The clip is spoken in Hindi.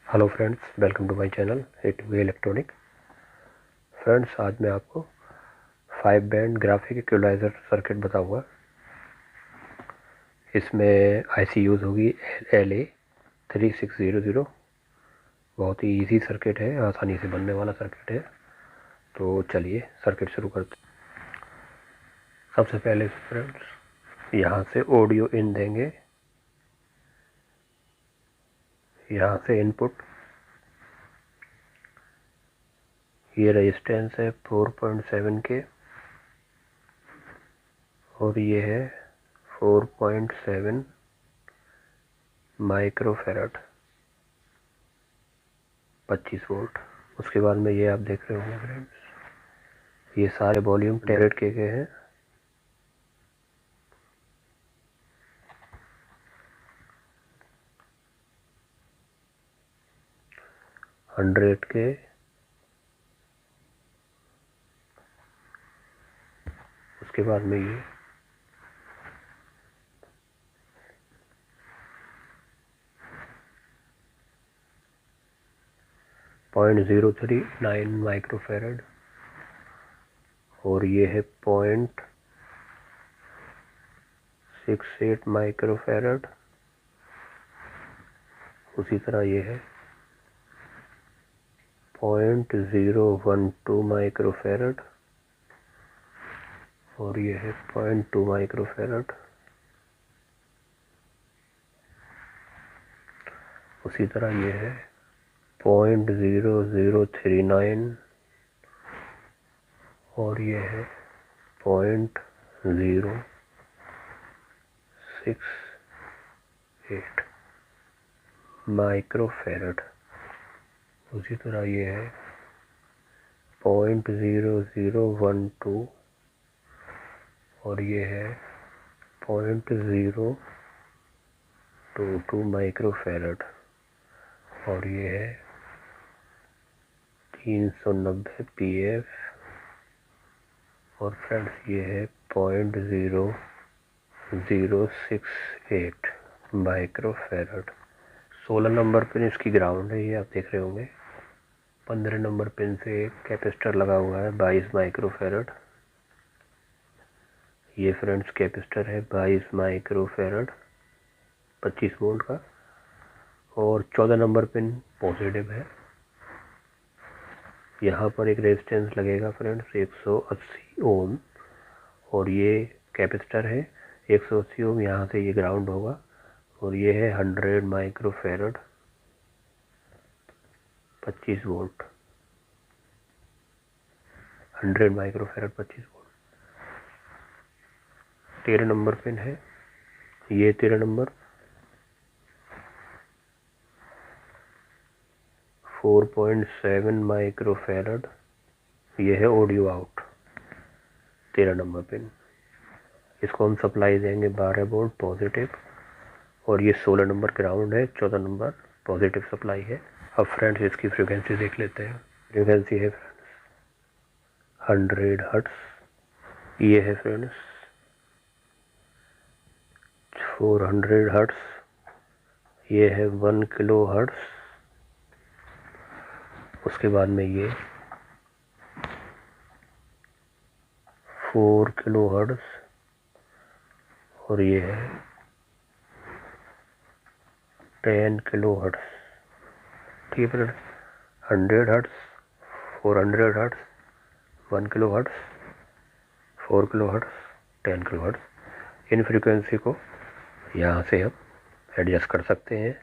Hello friends, welcome to my channel it way electronic. Friends, आज मैं आपको 5 बैंड ग्राफिक इक्वलाइज़र सर्किट बताऊंगा। इसमें आईसी यूज़ होगी LA3600। बहुत ही इजी सर्किट है, आसानी से बनने वाला सर्किट है। तो चलिए सर्किट शुरू करते हैं। सबसे पहले फ्रेंड्स यहाँ से ऑडियो इन देंगे, यहाँ से इनपुट। ये रेजिस्टेंस है 4.7 के और ये है 4.7 माइक्रोफैरड 25 वोल्ट। उसके बाद में ये आप देख रहे होंगे फ्रेंड्स, ये सारे वॉल्यूम टेरेट किए गए हैं। हंड्रेड के, उसके बाद में ये 0.039 माइक्रोफैरड और ये है 0.68 माइक्रोफैरड। उसी तरह ये है 0.012 माइक्रोफैरड और ये है 0.2 माइक्रोफैरड। उसी तरह ये है 0.0039 और ये है 0.068 माइक्रोफैरड। उसी तरह ये है 0.0012 और ये है 0.022 माइक्रोफैरड और ये है 390 pf और फ्रेंड्स ये है 0.0068 माइक्रोफैरड। 16 नंबर पिन इसकी ग्राउंड है, ये आप देख रहे होंगे। 15 नंबर पिन से एक कैपेसिटर लगा हुआ है 22 माइक्रोफैरड। ये फ्रेंड्स कैपेसिटर है 22 माइक्रोफैरड 25 वोल्ट का। और 14 नंबर पिन पॉजिटिव है। यहाँ पर एक रेजिस्टेंस लगेगा फ्रेंड्स 180 ओम और ये कैपेसिटर है 180 ओम। यहाँ से ये ग्राउंड होगा और ये है 100 microfarad 25 volt. 100 microfarad 25 volt. 13 number pin है, ये 13 नंबर 4.7 माइक्रोफैरड। ये है ऑडियो आउट 13 नंबर पिन। इसको हम सप्लाई देंगे 12 वोल्ट पॉजिटिव और ये 16 नंबर ग्राउंड है, 14 नंबर पॉजिटिव सप्लाई है। अब फ्रेंड्स इसकी फ्रीक्वेंसी देख लेते हैं। फ्रीक्वेंसी है फ्रेंड्स 100 हर्ट्स। ये है फ्रेंड्स 400 हर्ट्स। ये है 1 किलो हर्ट्स। उसके बाद में ये 4 किलो हर्ट्स और ये है 10 किलो हर्ट्स। ठीक है, 100 hertz, 400 hertz, 1 kilo hertz, 4 kilo hertz, 10 kilo hertz. इन फ्रीक्वेंसी को यहाँ से हम एडजस्ट कर सकते हैं।